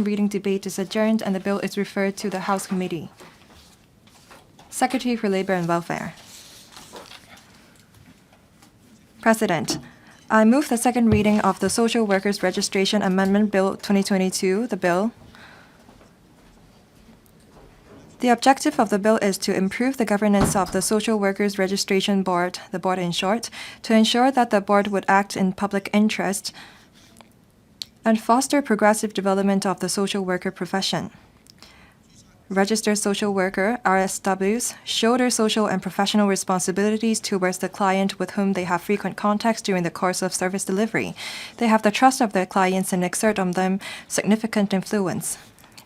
Reading debate is adjourned and the bill is referred to the House Committee. Secretary for Labor and Welfare. President, I move the second reading of the Social Workers Registration Amendment Bill 2022, the bill. The objective of the bill is to improve the governance of the Social Workers Registration Board, the board in short, to ensure that the board would act in public interest and foster progressive development of the social worker profession. Registered social worker, RSWs, shoulder social and professional responsibilities towards the client with whom they have frequent contacts during the course of service delivery. They have the trust of their clients and exert on them significant influence.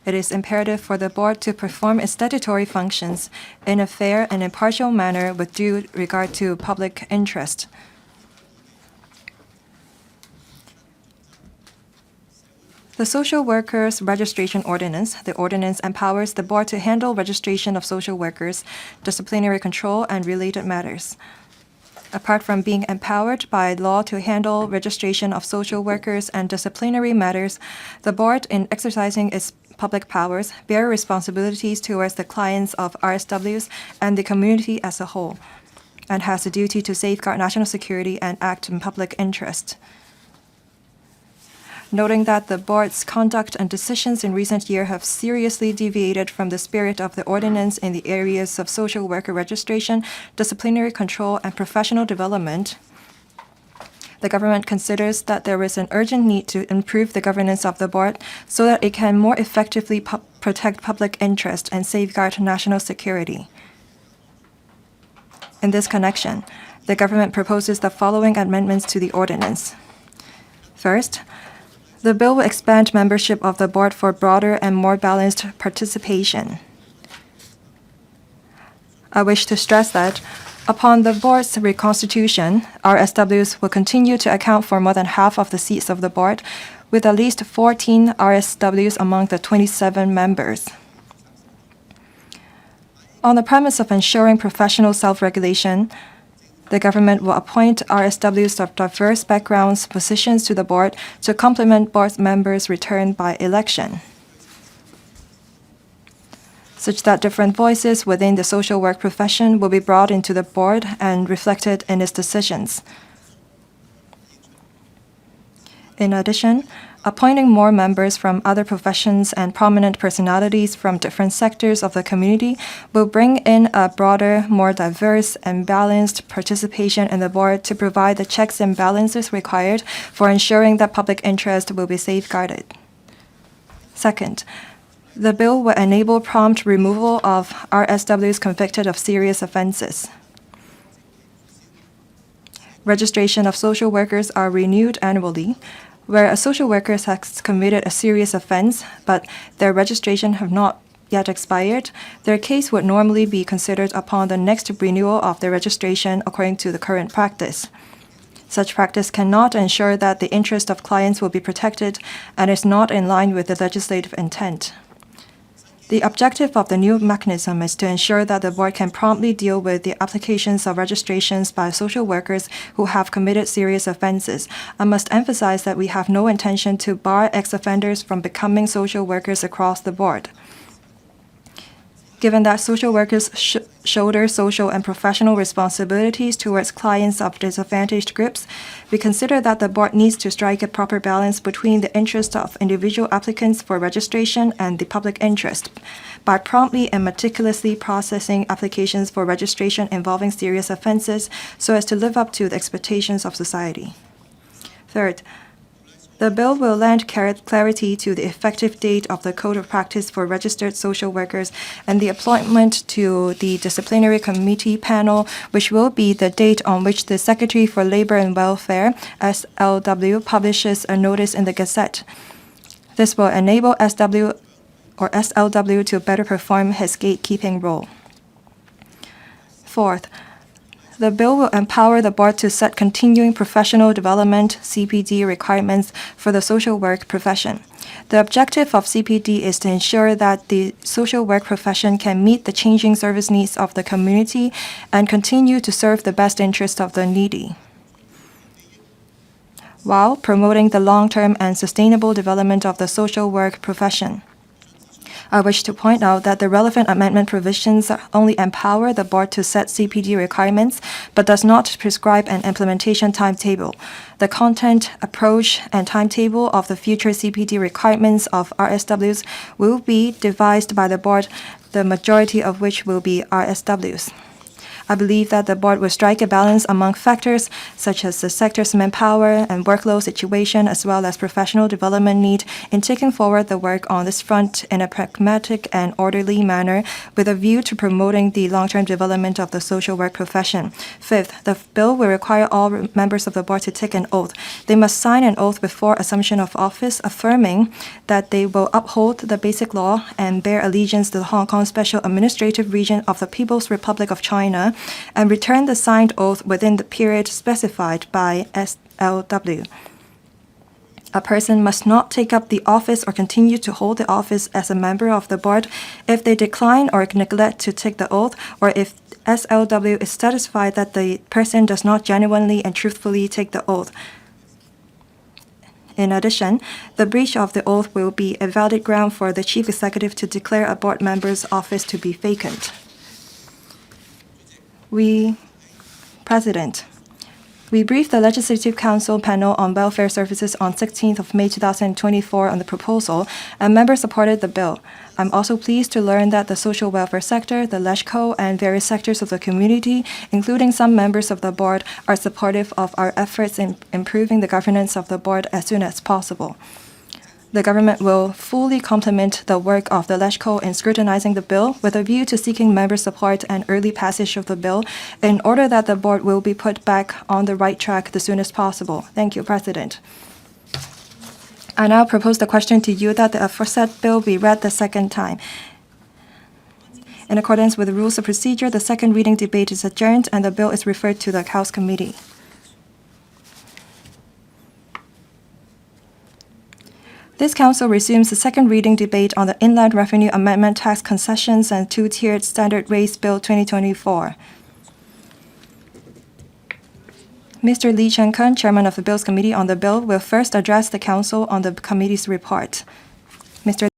It is imperative for the board to perform its statutory functions in a fair and impartial manner with due regard to public interest. The Social Workers Registration Ordinance, the ordinance empowers the board to handle registration of social workers, disciplinary control, and related matters. Apart from being empowered by law to handle registration of social workers and disciplinary matters, the board, in exercising its public powers, bear responsibilities towards the clients of RSWs and the community as a whole, and has a duty to safeguard national security and act in public interest. Noting that the board's conduct and decisions in recent years have seriously deviated from the spirit of the ordinance in the areas of social worker registration, disciplinary control, and professional development, the government considers that there is an urgent need to improve the governance of the board so that it can more effectively protect public interest and safeguard national security. In this connection, the government proposes the following amendments to the ordinance. First, the bill will expand membership of the board for broader and more balanced participation. I wish to stress that upon the board's reconstitution, RSWs will continue to account for more than half of the seats of the board, with at least 14 RSWs among the 27 members. On the premise of ensuring professional self-regulation, the government will appoint RSWs of diverse backgrounds, positions to the board to complement board members returned by election, such that different voices within the social work profession will be brought into the board and reflected in its decisions. In addition, appointing more members from other professions and prominent personalities from different sectors of the community will bring in a broader, more diverse and balanced participation in the board to provide the checks and balances required for ensuring that public interest will be safeguarded. Second, the bill will enable prompt removal of RSWs convicted of serious offenses. Registration of social workers are renewed annually, where a social worker has committed a serious offense, but their registration have not yet expired, their case would normally be considered upon the next renewal of their registration according to the current practice. Such practice cannot ensure that the interest of clients will be protected and is not in line with the legislative intent. The objective of the new mechanism is to ensure that the board can promptly deal with the applications of registrations by social workers who have committed serious offenses. I must emphasize that we have no intention to bar ex-offenders from becoming social workers across the board. Given that social workers shoulder social and professional responsibilities towards clients of disadvantaged groups, we consider that the board needs to strike a proper balance between the interest of individual applicants for registration and the public interest by promptly and meticulously processing applications for registration involving serious offenses so as to live up to the expectations of society. Third, the bill will lend clarity to the effective date of the Code of Practice for registered social workers and the appointment to the Disciplinary Committee panel, which will be the date on which the Secretary for Labor and Welfare, SLW, publishes a notice in the Gazette. This will enable SLW to better perform his gatekeeping role. Fourth, the bill will empower the board to set continuing professional development (CPD) requirements for the social work profession. The objective of CPD is to ensure that the social work profession can meet the changing service needs of the community and continue to serve the best interest of the needy. while promoting the long-term and sustainable development of the social work profession. I wish to point out that the relevant amendment provisions only empower the board to set CPD requirements, but does not prescribe an implementation timetable. The content, approach, and timetable of the future CPD requirements of RSWs will be devised by the board, the majority of which will be RSWs. I believe that the board will strike a balance among factors such as the sector's manpower and workload situation, as well as professional development need, in taking forward the work on this front in a pragmatic and orderly manner with a view to promoting the long-term development of the social work profession. Fifth, the bill will require all members of the board to take an oath. They must sign an oath before assumption of office, affirming that they will uphold the basic law and bear allegiance to the Hong Kong Special Administrative Region of the People's Republic of China, and return the signed oath within the period specified by SLW. A person must not take up the office or continue to hold the office as a member of the board if they decline or neglect to take the oath, or if SLW is satisfied that the person does not genuinely and truthfully take the oath. In addition, the breach of the oath will be a valid ground for the chief executive to declare a board member's office to be vacant. President, we briefed the Legislative Council panel on welfare services on 16th of May 2024 on the proposal, and members supported the bill. I'm also pleased to learn that the social welfare sector, the LegCo, and various sectors of the community, including some members of the board, are supportive of our efforts in improving the governance of the board as soon as possible. The government will fully complement the work of the LegCo in scrutinizing the bill with a view to seeking member support and early passage of the bill in order that the board will be put back on the right track the soonest possible. Thank you, President. I now propose the question to you that the aforesaid bill be read the second time. In accordance with the rules of procedure, the second reading debate is adjourned and the bill is referred to the House Committee. This Council resumes the second reading debate on the Inland Revenue Amendment Tax Concessions and Two-Tiered Standard Rates Bill 2024. Mr. Lee Chen-kun, Chairman of the Bills Committee on the bill, will first address the Council on the committee's report. Mr.